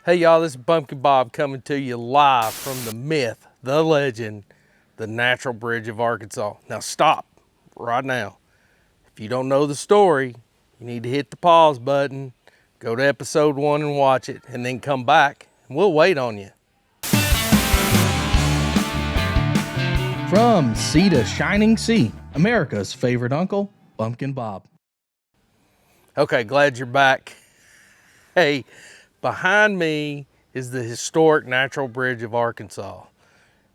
Hey y'all, this is Bumpkin Bob coming to you live from the myth, the legend, the natural bridge of Arkansas. Now stop right now. If you don't know the story, you need to hit the pause button, go to episode 1 and watch it, and then come back and we'll wait on you. From sea to shining sea, America's favorite uncle, Bumpkin Bob. Okay, glad you're back. Hey, behind me is the historic natural bridge of Arkansas.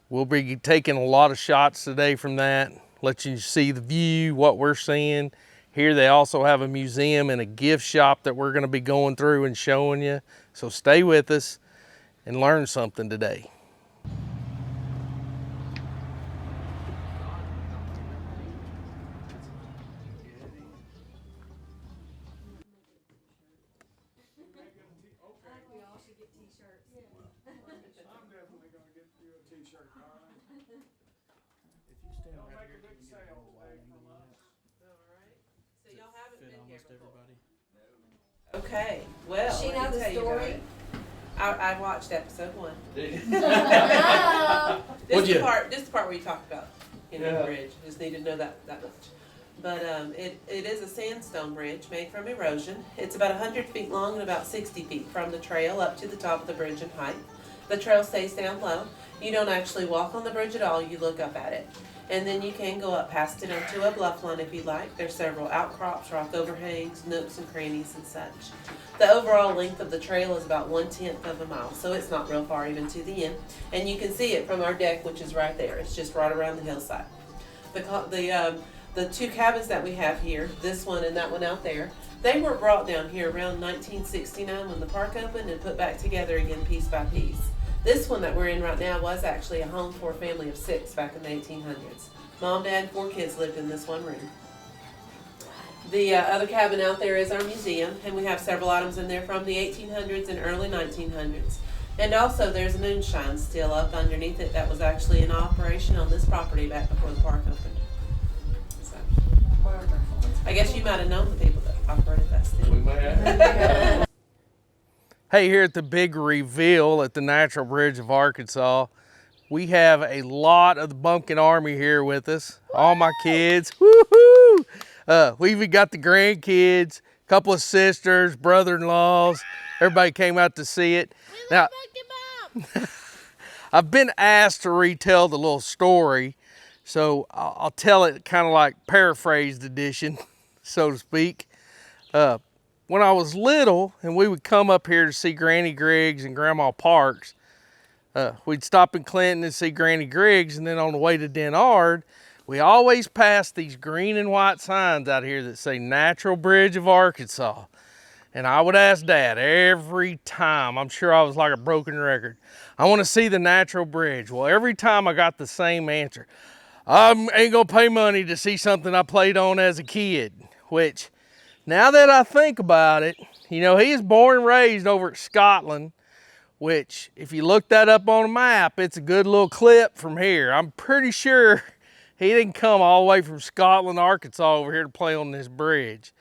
We'll be taking a lot of shots today from that, let you see the view, what we're seeing. Here they also have a museum and a gift shop that we're gonna be going through and showing you. So stay with us and learn something today. Okay, well, She let know me the tell you story? about it. I watched episode 1. Oh. This is the part where you talked about the bridge. Just need to know that much. But it is a sandstone bridge made from erosion. It's about 100 feet long and about 60 feet from the trail up to the top of the bridge in height. The trail stays down low. You don't actually walk on the bridge at all, you look up at it. And then you can go up past it onto a bluff line if you like. There's several outcrops, rock overhangs, nooks and crannies and such. The overall length of the trail is about 1/10 of a mile, so it's not real far even to the end. And you can see it from our deck, which is right there. It's just right around the hillside. The two cabins that we have here, this one and that one out there, they were brought down here around 1969 when the park opened and put back together again piece by piece. This one that we're in right now was actually a home for a family of 6 back in the 1800s. Mom, Dad, 4 kids lived in this one room. The other cabin out there is our museum, and we have several items in there from the 1800s and early 1900s. And also there's a moonshine still up underneath it that was actually in operation on this property back before the park opened. So, I guess you might have known the people that operated that still. We may have. Hey, here at the big reveal at the Natural Bridge of Arkansas, we have a lot of the Bumpkin Army here with us. All my kids, woohoo! We even got the grandkids, a couple of sisters, brother-in-laws. Everybody came out to see it. Now, I've been asked to retell the little story, so I'll tell it kind of like paraphrased edition, so to speak. When I was little and we would come up here to see Granny Griggs and Grandma Parks, we'd stop in Clinton and see Granny Griggs, and then on the way to Denard, we always passed these green and white signs out here that say Natural Bridge of Arkansas. And I would ask Dad every time, I'm sure I was like a broken record, I want to see the Natural Bridge. Well, every time I got the same answer. I ain't gonna pay money to see something I played on as a kid, which now that I think about it, you know, he was born and raised over at Scotland, which if you look that up on a map, it's a good little clip from here. I'm pretty sure he didn't come all the way from Scotland, Arkansas over here to play on this bridge,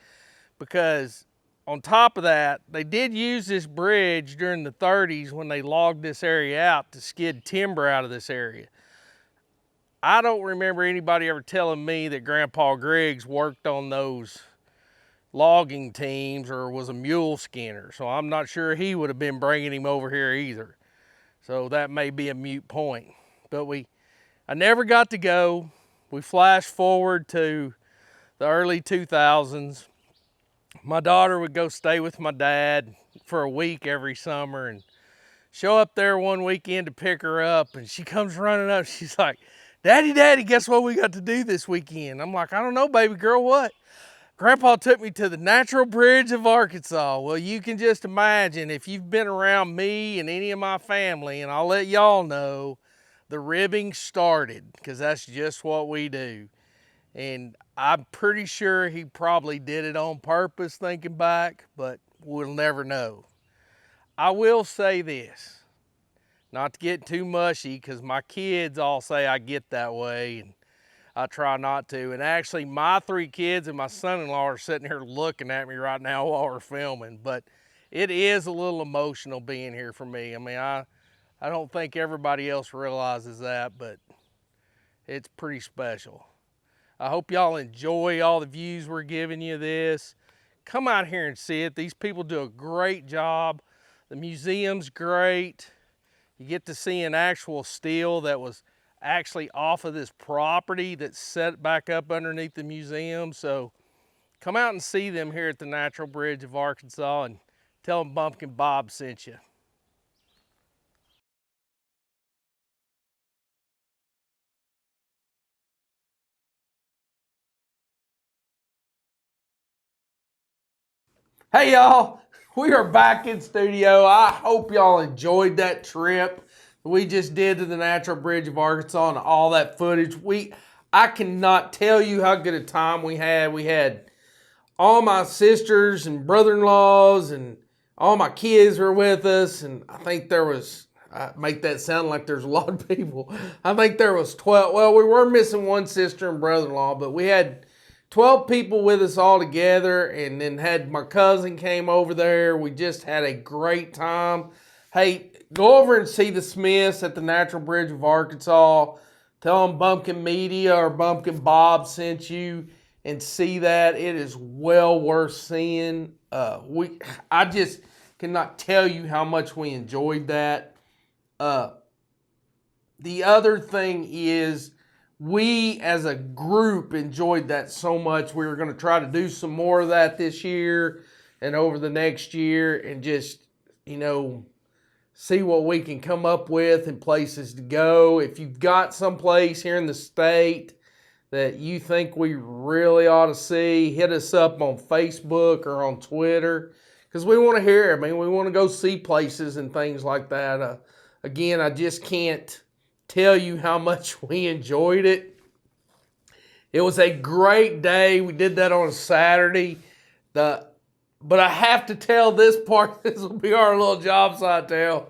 because on top of that, they did use this bridge during the 30s when they logged this area out to skid timber out of this area. I don't remember anybody ever telling me that Grandpa Griggs worked on those logging teams or was a mule skinner, so I'm not sure he would have been bringing him over here either. So that may be a moot point. But I never got to go. We flash forward to the early 2000s. My daughter would go stay with my dad for a week every summer and show up there one weekend to pick her up, and she comes running up. She's like, Daddy, guess what we got to do this weekend? I'm like, I don't know, baby girl, what? Grandpa took me to the Natural Bridge of Arkansas. Well, you can just imagine if you've been around me and any of my family, and I'll let y'all know, the ribbing started, because that's just what we do. And I'm pretty sure he probably did it on purpose, thinking back, but we'll never know. I will say this, not to get too mushy, because my kids all say I get that way, and I try not to. And actually, my 3 kids and my son-in-law are sitting here looking at me right now while we're filming. But it is a little emotional being here for me. I mean, I don't think everybody else realizes that, but it's pretty special. I hope y'all enjoy all the views we're giving you this. Come out here and see it. These people do a great job. The museum's great. You get to see an actual steel that was actually off of this property that's set back up underneath the museum. So come out and see them here at the Natural Bridge of Arkansas and tell them Bumpkin Bob sent you. Hey y'all, we are back in studio. I hope y'all enjoyed that trip we just did to the Natural Bridge of Arkansas and all that footage. I cannot tell you how good a time we had. We had all my sisters and brother-in-laws and all my kids were with us, and I think there was, I make that sound like there's a lot of people. I think there was 12, well, we were missing one sister and brother-in-law, but we had 12 people with us all together, and then had my cousin came over there. We just had a great time. Hey, go over and see the Smiths at the Natural Bridge of Arkansas. Tell them Bumpkin Media or Bumpkin Bob sent you, and see that. It is well worth seeing. I just cannot tell you how much we enjoyed that. The other thing is, we as a group enjoyed that so much. We were going to try to do some more of that this year and over the next year, and just, see what we can come up with and places to go. If you've got some place here in the state that you think we really ought to see, hit us up on Facebook or on Twitter, because we want to hear. I mean, we want to go see places and things like that. Again, I just can't tell you how much we enjoyed it. It was a great day. We did that on a Saturday. But I have to tell this part, this will be our little job site tale.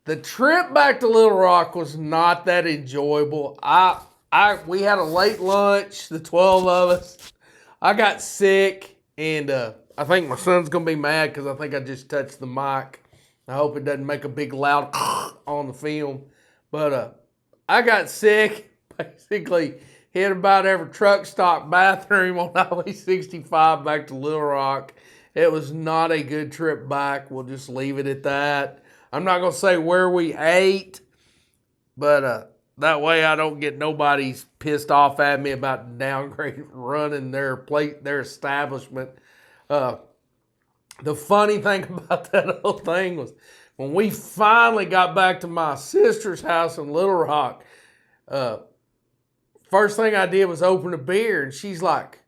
The trip back to Little Rock was not that enjoyable. We had a late lunch, the 12 of us. I got sick, and I think my son's going to be mad because I think I just touched the mic. I hope it doesn't make a big loud on the film. But I got sick, basically hit about every truck stop bathroom on Highway 65 back to Little Rock. It was not a good trip back. We'll just leave it at that. I'm not going to say where we ate, but that way I don't get nobody's pissed off at me about downgrade running their establishment. The funny thing about that whole thing was when we finally got back to my sister's house in Little Rock, first thing I did was open a beer, and she's like,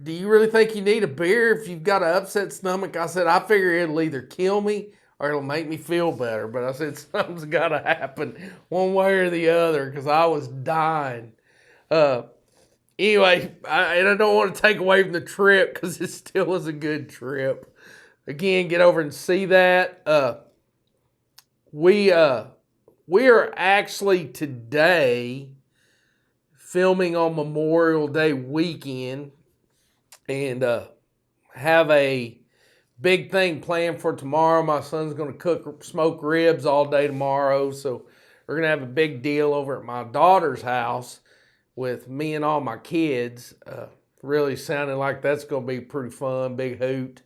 "Do you really think you need a beer if you've got an upset stomach?" I said, "I figure it'll either kill me or it'll make me feel better." But I said, something's got to happen one way or the other, because I was dying. Anyway, I don't want to take away from the trip, because it still was a good trip. Again, get over and see that. We are actually today filming on Memorial Day weekend, and have a big thing planned for tomorrow. My son's going to cook smoked ribs all day tomorrow, so we're going to have a big deal over at my daughter's house with me and all my kids. Really sounding like that's going to be pretty fun, big hoot.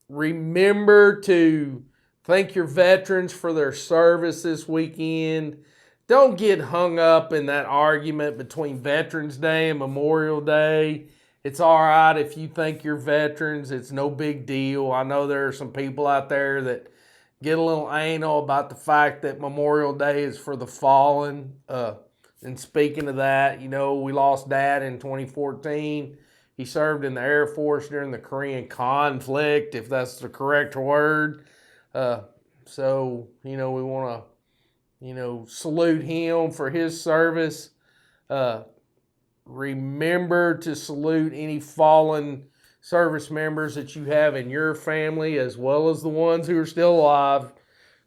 Remember to thank your veterans for their service this weekend. Don't get hung up in that argument between Veterans Day and Memorial Day. It's all right if you thank your veterans. It's no big deal. I know there are some people out there that get a little anal about the fact that Memorial Day is for the fallen. And speaking of that, we lost Dad in 2014. He served in the Air Force during the Korean conflict, if that's the correct word. So, we want to, salute him for his service. Remember to salute any fallen service members that you have in your family, as well as the ones who are still alive.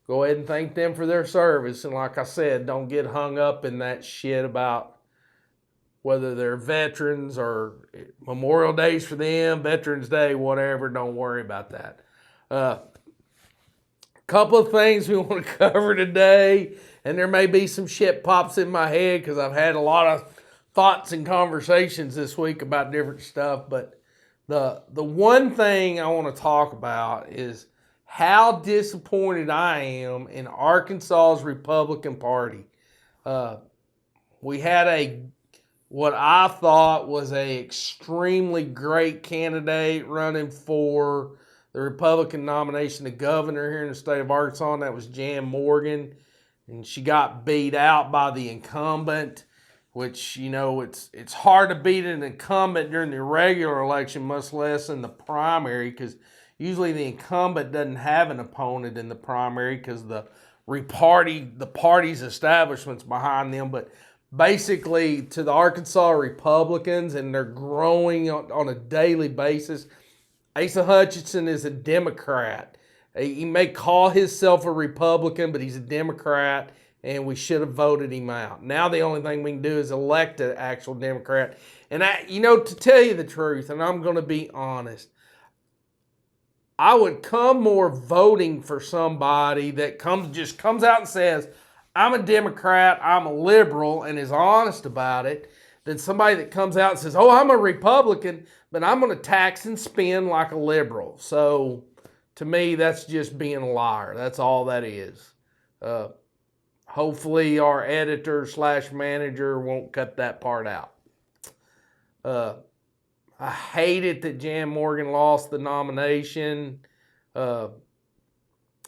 Go ahead and thank them for their service. And like I said, don't get hung up in that shit about whether they're veterans or Memorial Days for them, Veterans Day, whatever. Don't worry about that. Couple of things we want to cover today, and there may be some shit pops in my head because I've had a lot of thoughts and conversations this week about different stuff, but the one thing I want to talk about is how disappointed I am in Arkansas's Republican Party. We had what I thought was a extremely great candidate running for the Republican nomination of governor here in the state of Arkansas, and that was Jan Morgan, and she got beat out by the incumbent, which, you know, it's hard to beat an incumbent during the regular election, much less in the primary, because usually the incumbent doesn't have an opponent in the primary because the party's establishment's behind them. But basically, to the Arkansas Republicans, and they're growing on a daily basis, Asa Hutchinson is a Democrat. He may call himself a Republican, but he's a Democrat, and we should have voted him out. Now the only thing we can do is elect an actual Democrat. And to tell you the truth, and I'm going to be honest, I would come more voting for somebody that comes out and says, I'm a Democrat, I'm a liberal, and is honest about it, than somebody that comes out and says, oh, I'm a Republican, but I'm going to tax and spend like a liberal. So to me, that's just being a liar. That's all that is. Hopefully our editor/manager won't cut that part out. I hate it that Jan Morgan lost the nomination. And,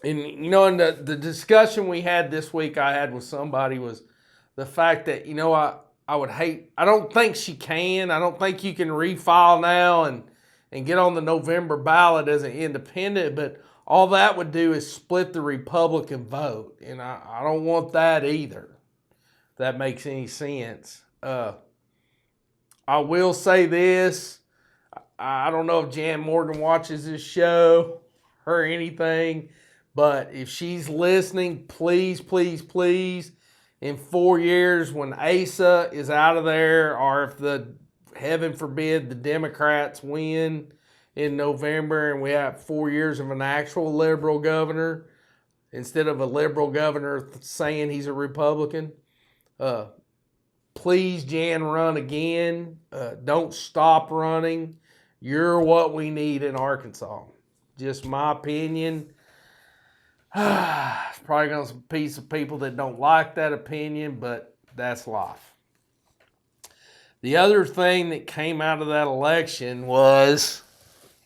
in the discussion we had this week I had with somebody was the fact that, I don't think she can. I don't think you can refile now and get on the November ballot as an independent, but all that would do is split the Republican vote, and I don't want that either, if that makes any sense. I will say this. I don't know if Jan Morgan watches this show or anything, but if she's listening, please, please, please, in 4 years when Asa is out of there, or if heaven forbid, the Democrats win in November and we have 4 years of an actual liberal governor instead of a liberal governor saying he's a Republican, please, Jan, run again. Don't stop running. You're what we need in Arkansas. Just my opinion. It's probably going to be a piece of people that don't like that opinion, but that's life. The other thing that came out of that election was,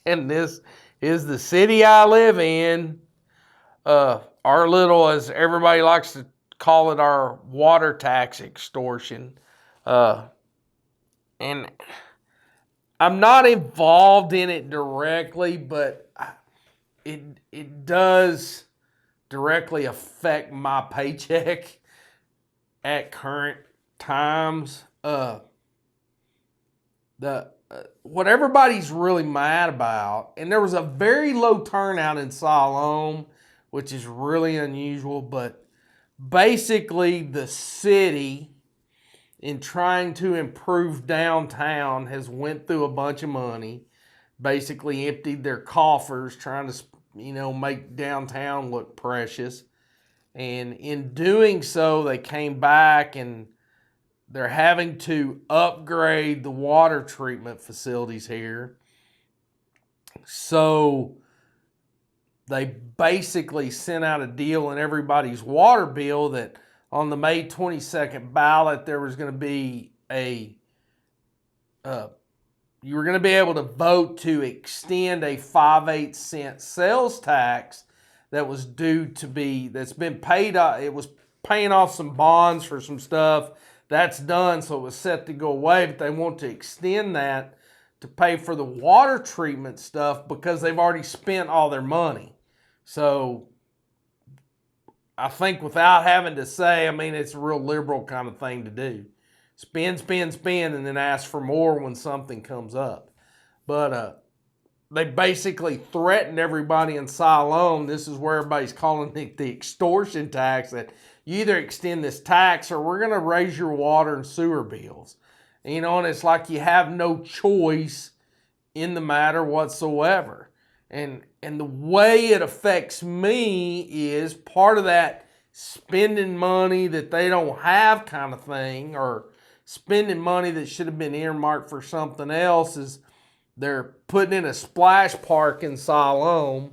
and this is the city I live in, our little, as everybody likes to call it, our water tax extortion. And I'm not involved in it directly, but it does directly affect my paycheck at current times. What everybody's really mad about, and there was a very low turnout in Siloam, which is really unusual, but basically the city, in trying to improve downtown, has went through a bunch of money, basically emptied their coffers trying to, make downtown look precious. And in doing so, they came back and they're having to upgrade the water treatment facilities here. So they basically sent out a deal in everybody's water bill that on the May 22nd ballot, there was going to be you were going to be able to vote to extend a 5/8 cent sales tax that's been paid. It was paying off some bonds for some stuff. That's done, so it was set to go away, but they want to extend that to pay for the water treatment stuff because they've already spent all their money. So I think without having to say, it's a real liberal kind of thing to do. Spend, and then ask for more when something comes up. But they basically threatened everybody in Siloam. This is where everybody's calling it the extortion tax, that you either extend this tax or we're going to raise your water and sewer bills. You know, and it's like you have no choice in the matter whatsoever. And the way it affects me is part of that spending money that they don't have kind of thing, or spending money that should have been earmarked for something else, is they're putting in a splash park in Siloam,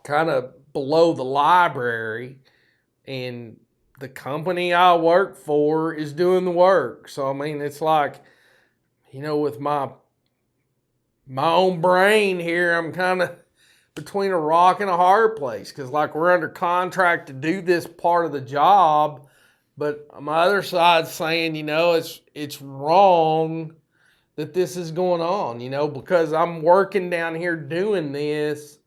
kind of below the library, and the company I work for is doing the work. So I mean, it's like, you know, with my own brain here, I'm kind of between a rock and a hard place, because like we're under contract to do this part of the job, but my other side's saying, you know, it's wrong that this is going on, you know, because I'm working down here doing this.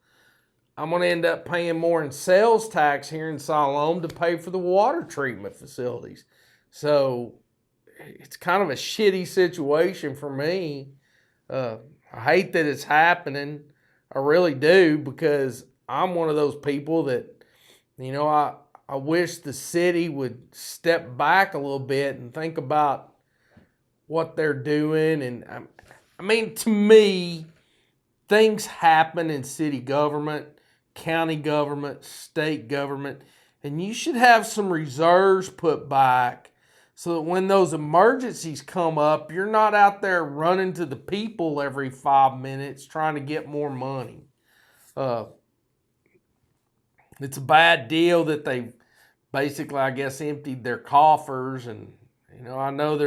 I'm going to end up paying more in sales tax here in Siloam to pay for the water treatment facilities. So it's kind of a shitty situation for me. I hate that it's happening. I really do, because I'm one of those people that, you know, I wish the city would step back a little bit and think about what they're doing. And I mean, to me, things happen in city government, county government, state government, and you should have some reserves put back so that when those emergencies come up, you're not out there running to the people every 5 minutes trying to get more money. It's a bad deal that they basically, I guess, emptied their coffers. And, you know, I know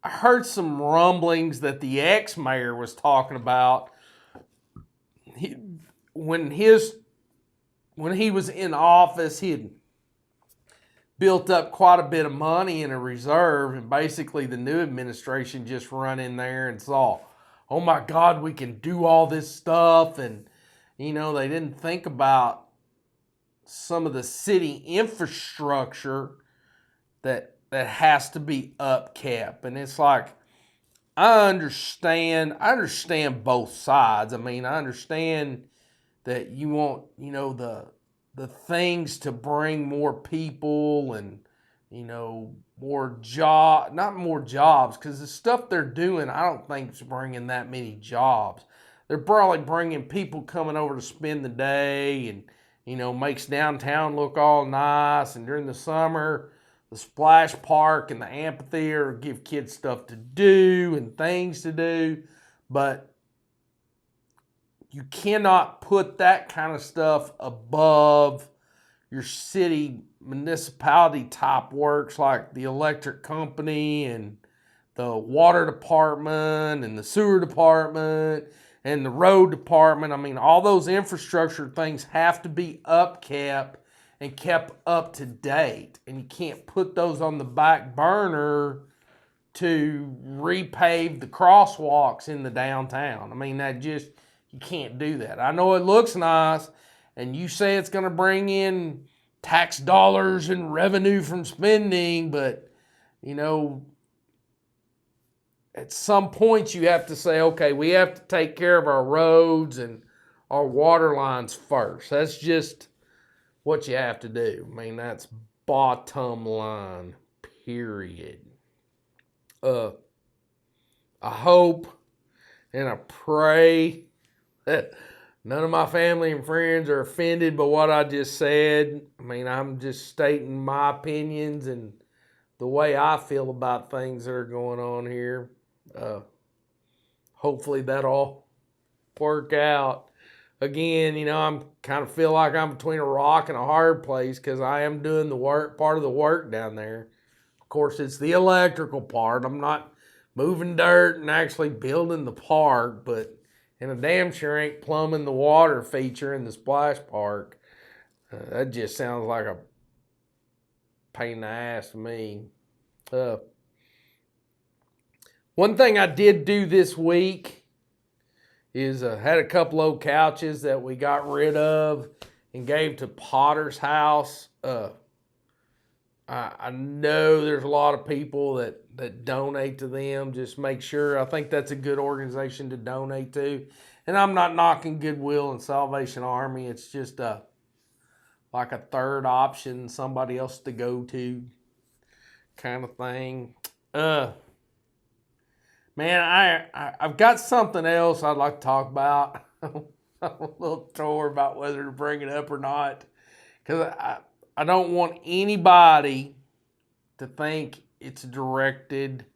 I heard some rumblings that the ex-mayor was talking about when he was in office, he had built up quite a bit of money in a reserve, and basically the new administration just run in there and saw, oh my God, we can do all this stuff. And, you know, they didn't think about some of the city infrastructure that has to be upkept. And it's like, I understand both sides. I mean, I understand that you want, you know, the things to bring more people and, you know, not more jobs, because the stuff they're doing, I don't think is bringing that many jobs. They're probably bringing people coming over to spend the day, and, you know, makes downtown look all nice. And during the summer, the splash park and the amphitheater give kids stuff to do and things to do. But you cannot put that kind of stuff above your city municipality type works, like the electric company and the water department and the sewer department and the road department. I mean, all those infrastructure things have to be upkept and kept up to date. And you can't put those on the back burner to repave the crosswalks in the downtown. I mean, you can't do that. I know it looks nice, and you say it's going to bring in tax dollars and revenue from spending, but, you know, at some point you have to say, okay, we have to take care of our roads and our water lines first. That's just what you have to do. I mean, that's bottom line, period. I hope and I pray that none of my family and friends are offended by what I just said. I mean, I'm just stating my opinions and the way I feel about things that are going on here. Hopefully that'll work out. Again, you know, I'm kind of feel like I'm between a rock and a hard place, because I am doing the work, part of the work down there. Of course, it's the electrical part. I'm not moving dirt and actually building the park, and I damn sure ain't plumbing the water feature in the splash park. That just sounds like a pain in the ass to me. One thing I did do this week is had a couple old couches that we got rid of and gave to Potter's House. I know there's a lot of people that donate to them. Just make sure. I think that's a good organization to donate to. And I'm not knocking Goodwill and Salvation Army. It's just like a third option, somebody else to go to kind of thing. Uh, Man, I've got something else I'd like to talk about. I'm a little torn about whether to bring it up or not, because I don't want anybody to think it's directed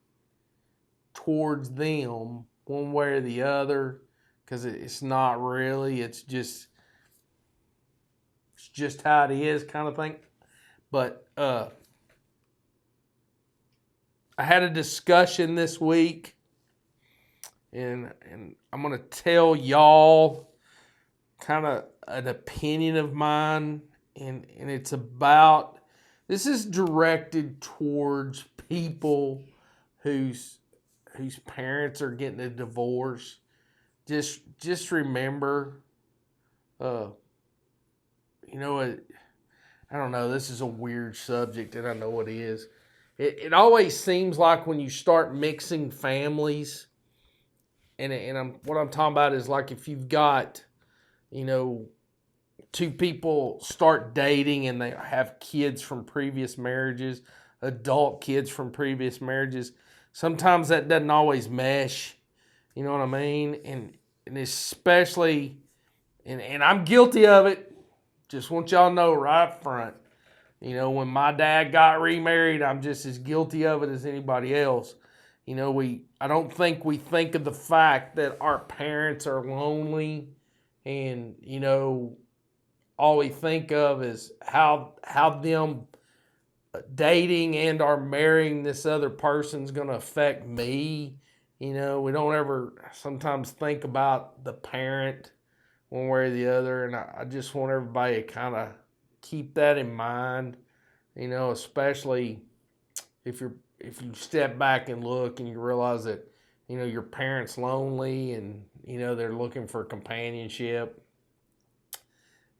towards them one way or the other, because it's not really. It's just how it is, kind of thing. But I had a discussion this week, and I'm gonna tell y'all kind of an opinion of mine, and it's about, this is directed towards people whose parents are getting a divorce. Just remember, uh, you know, I don't know. This is a weird subject, and I know it is. It always seems like when you start mixing families, and what I'm talking about is like if you've got, you know, two people start dating and they have kids from previous marriages, adult kids from previous marriages. Sometimes that doesn't always mesh. You know what I mean? And especially, and I'm guilty of it. Just want y'all to know right up front. You know, when my dad got remarried, I'm just as guilty of it as anybody else. You know, I don't think we think of the fact that our parents are lonely, and, you know, all we think of is how them dating and or marrying this other person's going to affect me. You know, we don't ever sometimes think about the parent one way or the other, and I just want everybody to kind of keep that in mind. You know, especially if you step back and look and you realize that, you know, your parent's lonely and, you know, they're looking for companionship.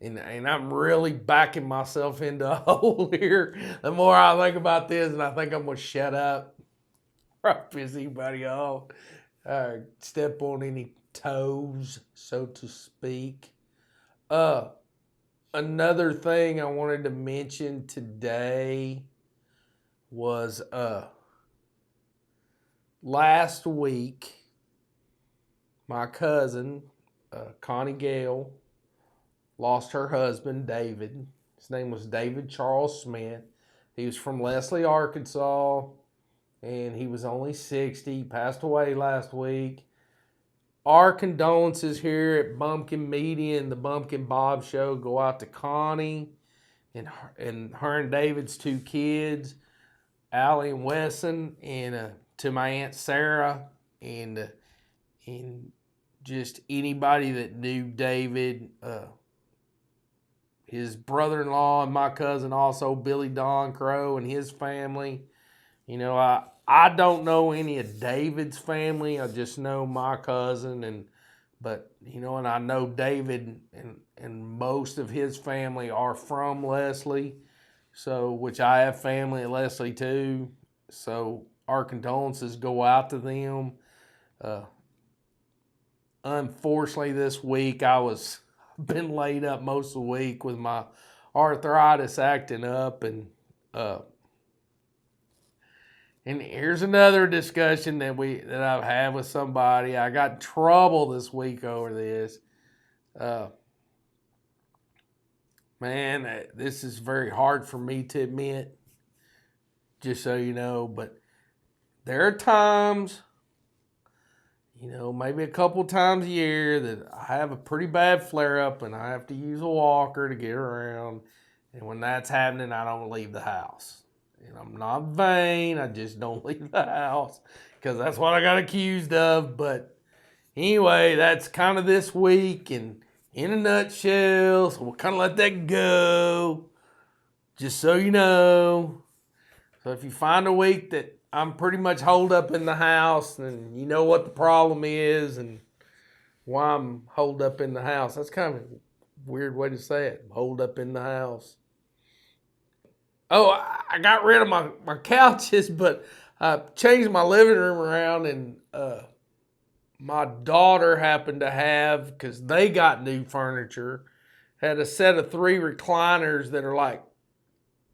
And I'm really backing myself into a hole here. The more I think about this, and I think I'm going to shut up or piss anybody off, step on any toes, so to speak. Another thing I wanted to mention today was last week, my cousin, Connie Gale, lost her husband, David. His name was David Charles Smith. He was from Leslie, Arkansas, and he was only 60. He passed away last week. Our condolences here at Bumpkin Media and the Bumpkin Bob Show go out to Connie and her and David's two kids, Allie and Wesson, and to my Aunt Sarah, and just anybody that knew David, his brother-in-law and my cousin also, Billy Don Crow and his family. You know, I don't know any of David's family. I just know my cousin, but you know, and I know David and most of his family are from Leslie, so, which I have family at Leslie too. So our condolences go out to them. Unfortunately, this week I was been laid up most of the week with my arthritis acting up, and here's another discussion that I've had with somebody. I got in trouble this week over this. Man, this is very hard for me to admit, just so you know, but there are times, you know, maybe a couple times a year that I have a pretty bad flare-up and I have to use a walker to get around. And when that's happening, I don't leave the house. And I'm not vain, I just don't leave the house because that's what I got accused of. But anyway, that's kind of this week and in a nutshell. So we'll kind of let that go, just so you know. So if you find a week that I'm pretty much holed up in the house, and you know what the problem is and why I'm holed up in the house. That's kind of a weird way to say it, holed up in the house. Oh, I got rid of my couches, but I changed my living room around, and my daughter happened to have, because they got new furniture, had a set of 3 recliners that are like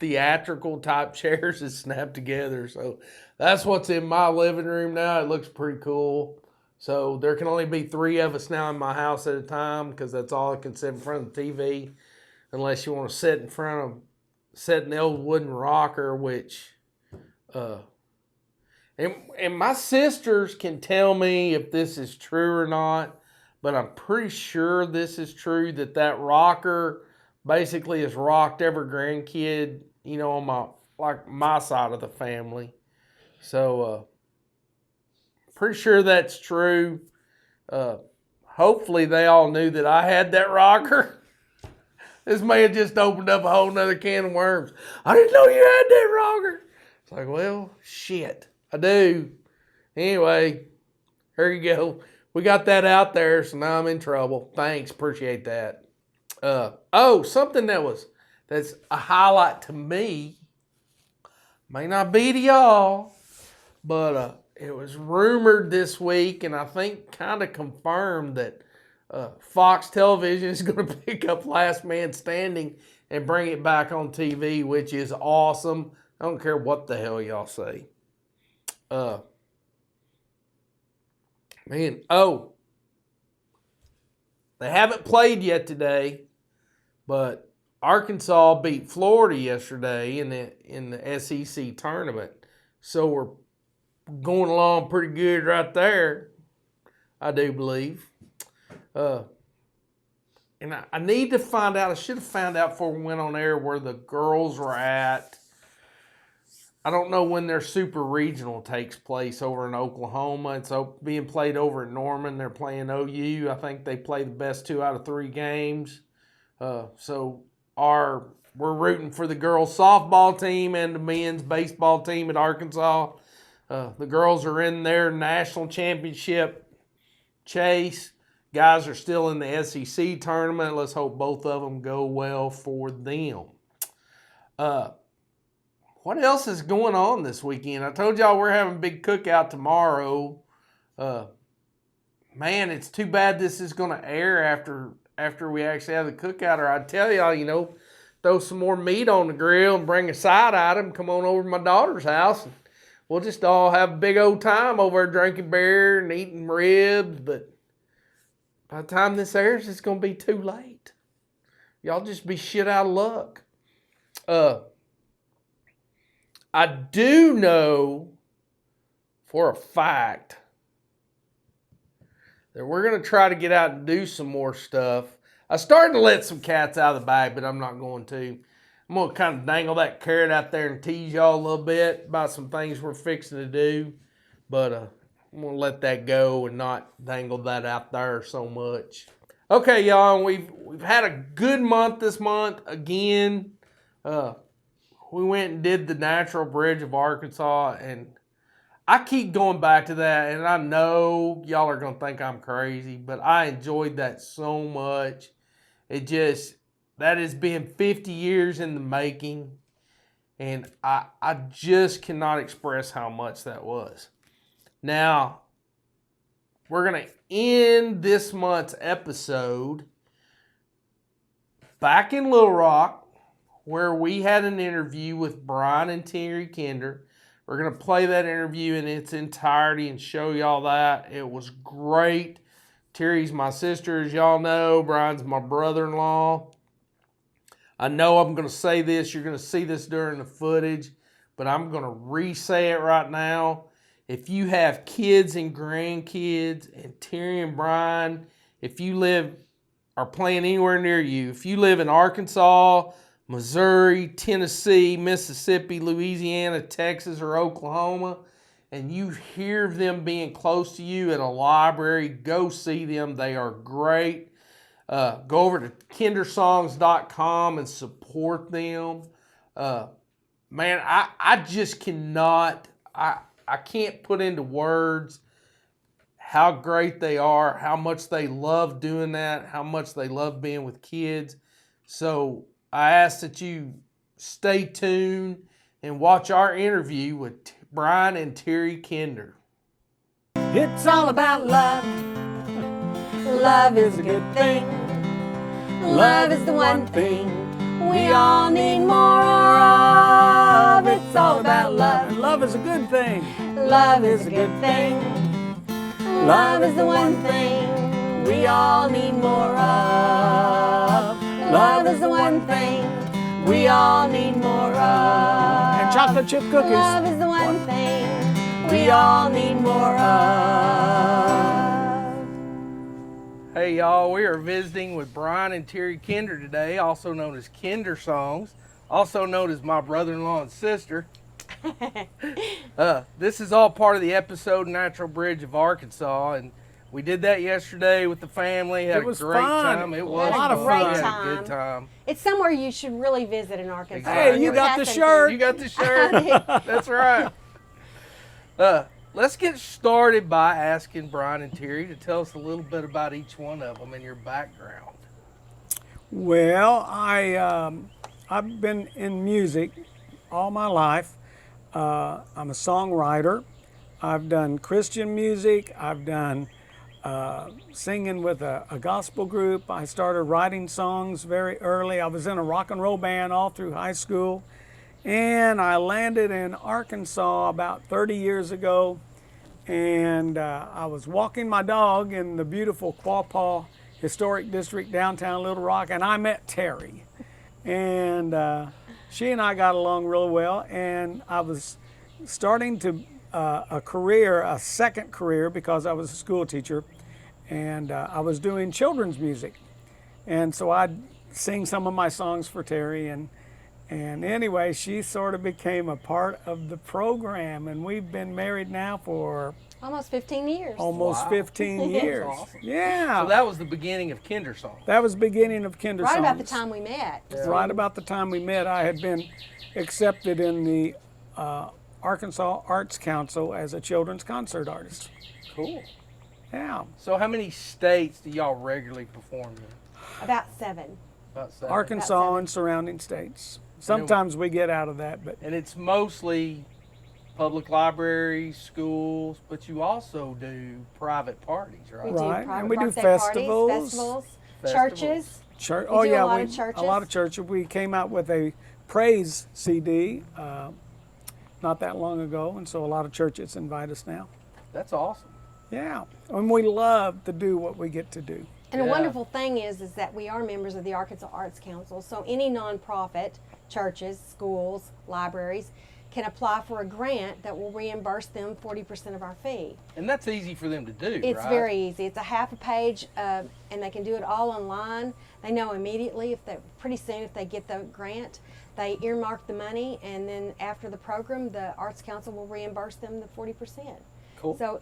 theatrical type chairs that snap together. So that's what's in my living room now. It looks pretty cool. So there can only be 3 of us now in my house at a time because that's all I can sit in front of the TV, unless you want to sit in the old wooden rocker, which, and my sisters can tell me if this is true or not, but I'm pretty sure this is true, that rocker basically has rocked every grandkid, on my side of the family. So, pretty sure that's true. Hopefully they all knew that I had that rocker. This man just opened up a whole nother can of worms. I didn't know you had that rocker. It's like, well, shit, I do. Anyway, here you go. We got that out there, so now I'm in trouble. Thanks, appreciate that. Something that's a highlight to me, may not be to y'all, but it was rumored this week, and I think kind of confirmed that Fox Television is going to pick up Last Man Standing and bring it back on TV, which is awesome. I don't care what the hell y'all say. They haven't played yet today, but Arkansas beat Florida yesterday in the SEC tournament. So we're going along pretty good right there, I do believe. And I need to find out, I should have found out before we went on air where the girls were at. I don't know when their super regional takes place over in Oklahoma. It's being played over in Norman. They're playing OU. I think they play the best 2 out of 3 games. So we're rooting for the girls softball team and the men's baseball team at Arkansas. The girls are in their national championship chase. Guys are still in the SEC tournament. Let's hope both of them go well for them. What else is going on this weekend? I told y'all we're having a big cookout tomorrow. Man, it's too bad this is going to air after we actually have the cookout. Or I'd tell y'all, throw some more meat on the grill and bring a side item. Come on over to my daughter's house. And we'll just all have a big old time over there drinking beer and eating ribs. But by the time this airs, it's going to be too late. Y'all just be shit out of luck. I do know for a fact that we're going to try to get out and do some more stuff. I started to let some cats out of the bag, but I'm not going to. I'm going to kind of dangle that carrot out there and tease y'all a little bit about some things we're fixing to do. But I'm going to let that go and not dangle that out there so much. Okay, y'all, we've had a good month this month again. We went and did the Natural Bridge of Arkansas, and I keep going back to that, and I know y'all are going to think I'm crazy, but I enjoyed that so much. That has been 50 years in the making, and I just cannot express how much that was. Now, we're going to end this month's episode back in Little Rock, where we had an interview with Brian and Terri Kinder. We're going to play that interview in its entirety and show y'all that. It was great. Terry's my sister, as y'all know. Brian's my brother-in-law. I know I'm going to say this. You're going to see this during the footage, but I'm going to re-say it right now. If you have kids and grandkids, and Terri and Brian, if you are playing anywhere near you, if you live in Arkansas, Missouri, Tennessee, Mississippi, Louisiana, Texas, or Oklahoma, and you hear them being close to you at a library, go see them. They are great. Go over to kindersongs.com and support them. Man, I just cannot, I can't put into words how great they are, how much they love doing that, how much they love being with kids. So I ask that you stay tuned and watch our interview with Brian and Terri Kinder. It's all about love. Love is a good thing. Love is the one thing we all need more of. Love is a good thing. Love is the one thing we all need more of. Love is the one thing we all need more of. And chocolate chip cookies. Love is the one thing we all need more of. Hey y'all, we are visiting with Brian and Terri Kinder today, also known as Kinder Songs, also known as my brother-in-law and sister. This is all part of the episode Natural Bridge of Arkansas, and we did that yesterday with the family. Had It was a great fun. time. It A was lot of fun. fun. We had a Time. good time. It's somewhere you should really visit in Arkansas. Exactly. Hey, you got the Passing shirt. You got the shirt. That's right. Let's get started by asking Brian and Terri to tell us a little bit about each one of them and your background. Well, I've been in music all my life. I'm a songwriter. I've done Christian music. I've done singing with a gospel group. I started writing songs very early. I was in a rock and roll band all through high school. And I landed in Arkansas about 30 years ago. And I was walking my dog in the beautiful Quapaw Historic District, downtown Little Rock, and I met Terri. And she and I got along really well. And I was starting to a second career, because I was a school teacher. And I was doing children's music. And so I'd sing some of my songs for Terri. And anyway, she sort of became a part of the program. And we've been married now for Almost 15 years. almost Wow. 15 years. awesome. Yeah. So that was the beginning of Kinder Songs. That was the beginning of Kinder Right Songs. about the time we met. Right about the time we met, I had been accepted in the Arkansas Arts Council as a children's concert artist. Cool. Yeah. So how many states do y'all regularly perform in? About 7. About 7. Arkansas seven. and surrounding states. Sometimes we get out of that, but And it's mostly public libraries, schools, but you also do private parties, right? We Right, do private and we do birthday festivals. parties, festivals, Festivals. churches. church. We Oh do yeah, a lot of churches. a lot of churches. We came out with a praise CD not that long ago, and so a lot of churches invite us now. That's awesome. Yeah, and we love to do what we get to do. And the Yeah. wonderful thing is that we are members of the Arkansas Arts Council. So any nonprofit, churches, schools, libraries, can apply for a grant that will reimburse them 40% of our fee. And that's easy for them to do, It's right? very easy. It's a half a page, and they can do it all online. They know immediately pretty soon if they get the grant, they earmark the money, and then after the program, the Arts Council will reimburse them the 40%. Cool. So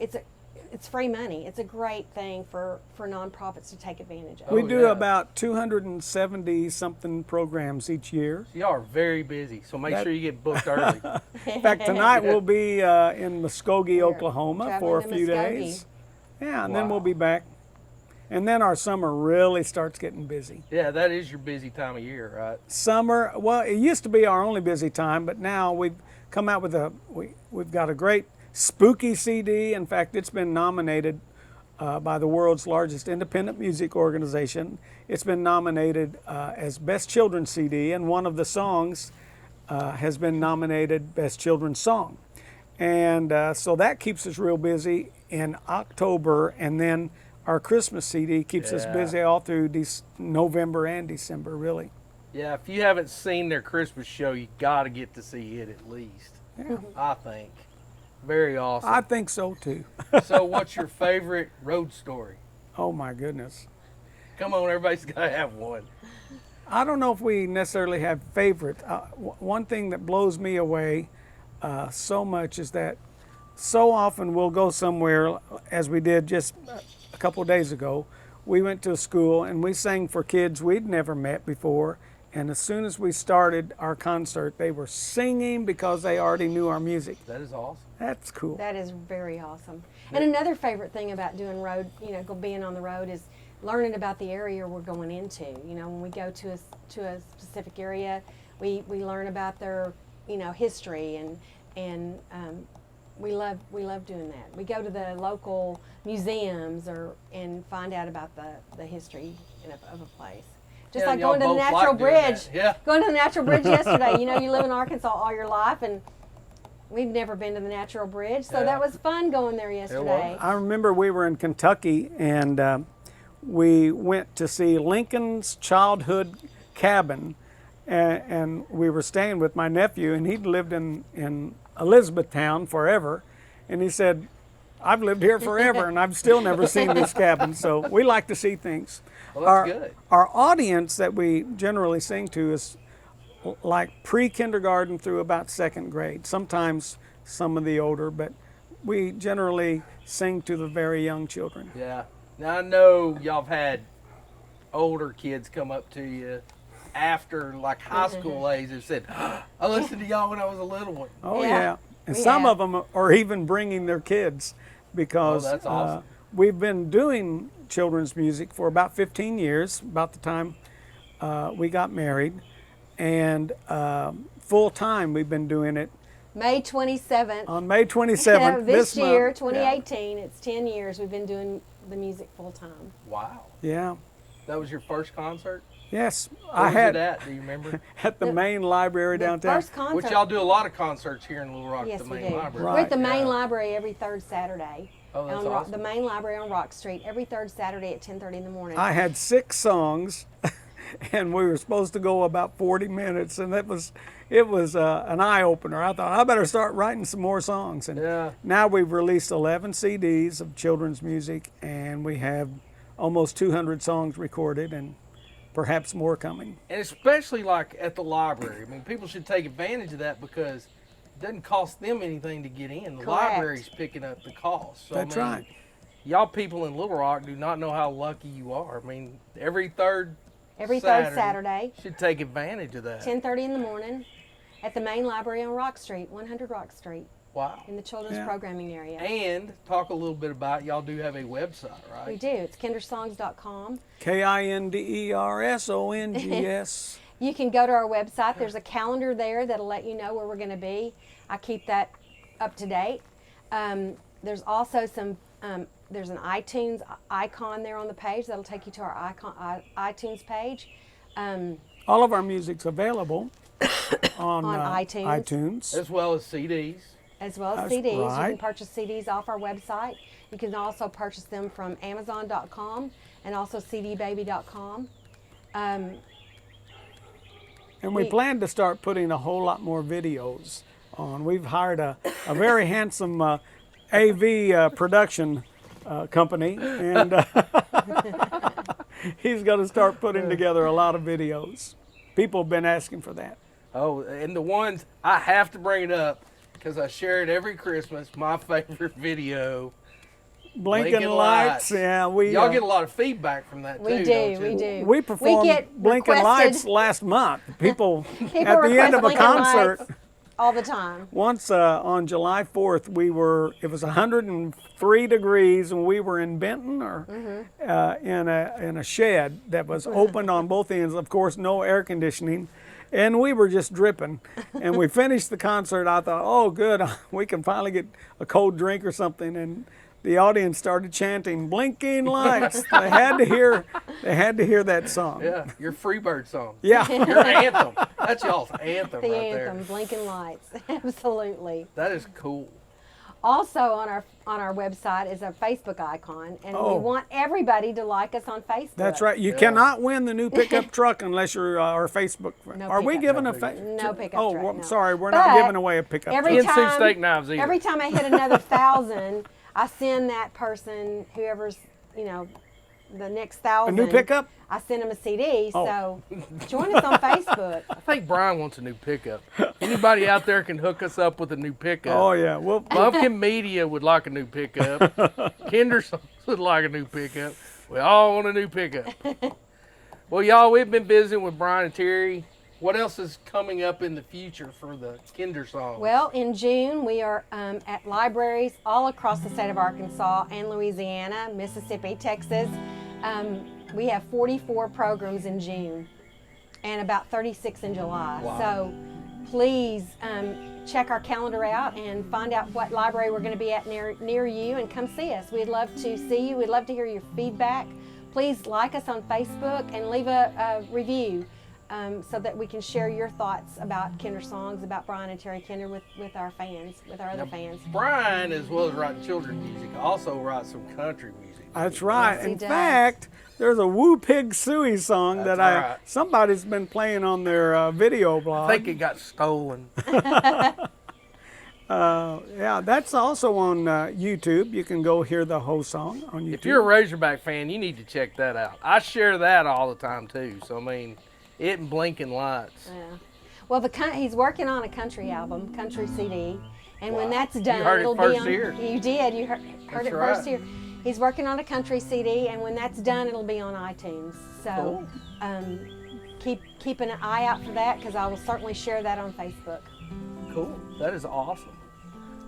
it's free money. It's a great thing for nonprofits to take advantage of. We Oh, do yeah. about 270 something programs each year. Y'all are very busy, so make That- sure you get booked early. In fact, tonight we'll be in Muskogee, Oklahoma for a traveling to few Muskogee. days. Yeah, and then Wow. we'll be back. And then our summer really starts getting busy. Yeah, that is your busy time of year, right? Summer, well, it used to be our only busy time, but now we've come out with we've got a great spooky CD. In fact, it's been nominated by the world's largest independent music organization. It's been nominated as Best Children's CD, and one of the songs has been nominated Best Children's Song. And so that keeps us real busy in October, and then our Christmas CD keeps us Yeah. busy all through November and December, really. Yeah, if you haven't seen their Christmas show, you got to get to see it at least. Yeah. I think. Very awesome. I think so too. So what's your favorite road story? Oh my goodness. Come on, everybody's got to have one. I don't know if we necessarily have favorite. One thing that blows me away so much is that so often we'll go somewhere, as we did just a couple of days ago. We went to a school and we sang for kids we'd never met before. And as soon as we started our concert, they were singing because they already knew our music. That is awesome. That's cool. That is very awesome. And another favorite thing about doing road, being on the road is learning about the area we're going into. When we go to a specific area, we learn about their, history and we love doing that. We go to the local museums and find out about the history of a place. Just Yeah, like y'all going to the both Natural like doing that. Bridge. Yeah. Going to the Natural Bridge yesterday. You live in Arkansas all your life, and We've never been to the Natural Bridge, so Yeah. that was fun going there yesterday. I remember we were in Kentucky and we went to see Lincoln's childhood cabin, and we were staying with my nephew, and he'd lived in Elizabethtown forever, and he said, I've lived here forever and I've still never seen this cabin. So we like to see things. Well, that's good. Our audience that we generally sing to is like pre-kindergarten through about second grade. Sometimes some of the older, but we generally sing to the very young children. Yeah. Now I know y'all have had older kids come up to you after like high school age and said, I listened to y'all when I was a little one. Oh Yeah, yeah. And we some have. of them are even bringing their kids because Oh, that's awesome. we've been doing children's music for about 15 years, about the time we got married. And full time we've been doing it. May 27th. On May 27th this year, month. 2018, it's 10 years we've been doing the music full time. Wow. Yeah. That was your first concert? Yes. Where I was had it at? Do you remember? at the main library The downtown. first concert. Which y'all do a lot of concerts here in Little Rock Yes, at the we main do. library. We're at the Right, main yeah. library every third Saturday. Oh, that's on awesome. the main library on Rock Street every third Saturday at 10:30 in the morning. I had 6 songs, and we were supposed to go about 40 minutes, and it was an eye opener. I thought I better start writing some more songs, and Yeah. now we've released 11 CDs of children's music, and we have almost 200 songs recorded, and perhaps more coming. And especially like at the library. I mean, people should take advantage of that because it doesn't cost them anything to get in. The Correct. library's picking up the cost. So, That's I mean, right. Y'all people in Little Rock do not know how lucky you are. I mean, every third Saturday, should take advantage of that. 10:30 in the morning at the main library on Rock Street, 100 Rock Street, Wow. in the children's Yeah. programming area. And talk a little bit about y'all do have a website, right? We do. It's kindersongs.com. KINDERSONGS. You can go to our website. There's a calendar there that'll let you know where we're going to be. I keep that up to date. There's also there's an iTunes icon there on the page that'll take you to our iTunes page. All of our music's available on iTunes. iTunes. As well as CDs. As well as That's CDs. You right. can purchase CDs off our website. You can also purchase them from Amazon.com and also CDBaby.com. And we plan to start putting a whole lot more videos on. We've hired a very handsome AV production company, and he's going to start putting together a lot of videos. People have been asking for that. Oh, and the ones, I have to bring it up because I share it every Christmas, my favorite video. Blinking lights, yeah. Y'all get a lot of feedback from that We too, do, don't you? we do. We performed get Blinking requested- Lights last month. People at the request end of a blinking concert. lights all the time. Once on July 4th, it was 103 degrees, and we were in Benton or in a shed that was opened on both ends. Of course, no air conditioning, and we were just dripping. And we finished the concert. I thought, oh, good, we can finally get a cold drink or something. And the audience started chanting "Blinking Lights." They had to hear that song. Yeah, your Freebird song. Yeah. Your anthem. That's y'all's anthem The right anthem, there. Blinking Lights. Absolutely. That is cool. Also on our website is a Facebook icon, and Oh. we want everybody to like us on Facebook. That's right. You cannot win the new pickup truck unless you're our Facebook friend. No Are we pickup giving truck. a No pickup Oh, truck, well, no. sorry, we're But not giving away a pickup every truck. And two time- steak knives either. Every time I hit another 1,000, I send that person, whoever's, the next 1,000. A new pickup? I send them a CD. Oh. So join us on Facebook. I think Brian wants a new pickup. Anybody out there can hook us up with a new pickup. Oh yeah. Well, Bumpkin Media would like a new pickup. Kinder Songs would like a new pickup. We all want a new pickup. Well, y'all, we've been visiting with Brian and Terri. What else is coming up in the future for the Kinder Songs? Well, in June, we are at libraries all across the state of Arkansas and Louisiana, Mississippi, Texas. We have 44 programs in June and about 36 in July. Wow. So please check our calendar out and find out what library we're going to be at near you and come see us. We'd love to see you. We'd love to hear your feedback. Please like us on Facebook and leave a review. so that we can share your thoughts about Kinder songs, about Brian and Terri Kinder with our fans, with our other fans. Brian, as well as writing children's music, also writes some country music. That's right. Yes, he In does. fact, there's a Woo Pig Suey song That's that right. somebody's been playing on their video blog. I think it got stolen. Yeah, that's also on YouTube. You can go hear the whole song on YouTube. If you're a Razorback fan, you need to check that out. I share that all the time too. So I mean, it and Blinking Lights. Yeah. Well, he's working on a country album, country CD, and when that's done, heard it it'll first be on. here. You did. You heard That's it right. first here. He's working on a country CD, and when that's done, it'll be on iTunes. So, keep an eye out for that because I will certainly share that on Facebook. Cool. That is awesome.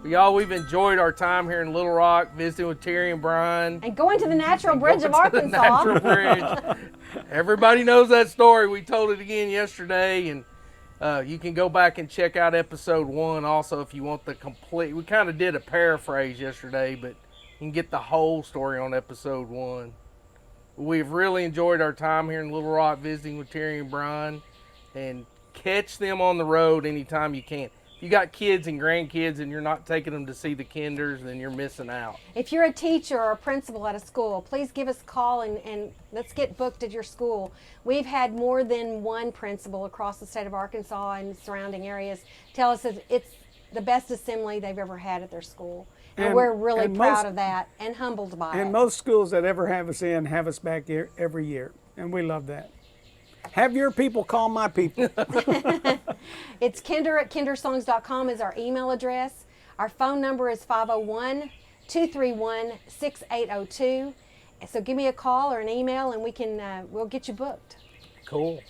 Well, y'all, we've enjoyed our time here in Little Rock, visiting with Terri and Brian. And going to the Natural Bridge of Going to the Arkansas. Natural Bridge. Everybody knows that story. We told it again yesterday, and you can go back and check out episode 1 also if you want the complete. We kind of did a paraphrase yesterday, but you can get the whole story on episode 1. We've really enjoyed our time here in Little Rock visiting with Terri and Brian, and catch them on the road anytime you can. If you got kids and grandkids and you're not taking them to see the Kinders, then you're missing out. If you're a teacher or a principal at a school, please give us a call and let's get booked at your school. We've had more than one principal across the state of Arkansas and surrounding areas tell us that it's the best assembly they've ever had at their school. And we're really proud of that and humbled by it. And most schools that ever have us in have us back here every year, and we love that. Have your people call my people. It's kinder@kindersongs.com is our email address. Our phone number is 501-231-6802. So give me a call or an email and we'll get you booked. Cool.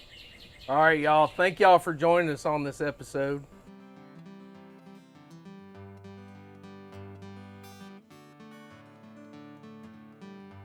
All right, y'all. Thank y'all for joining us on this episode.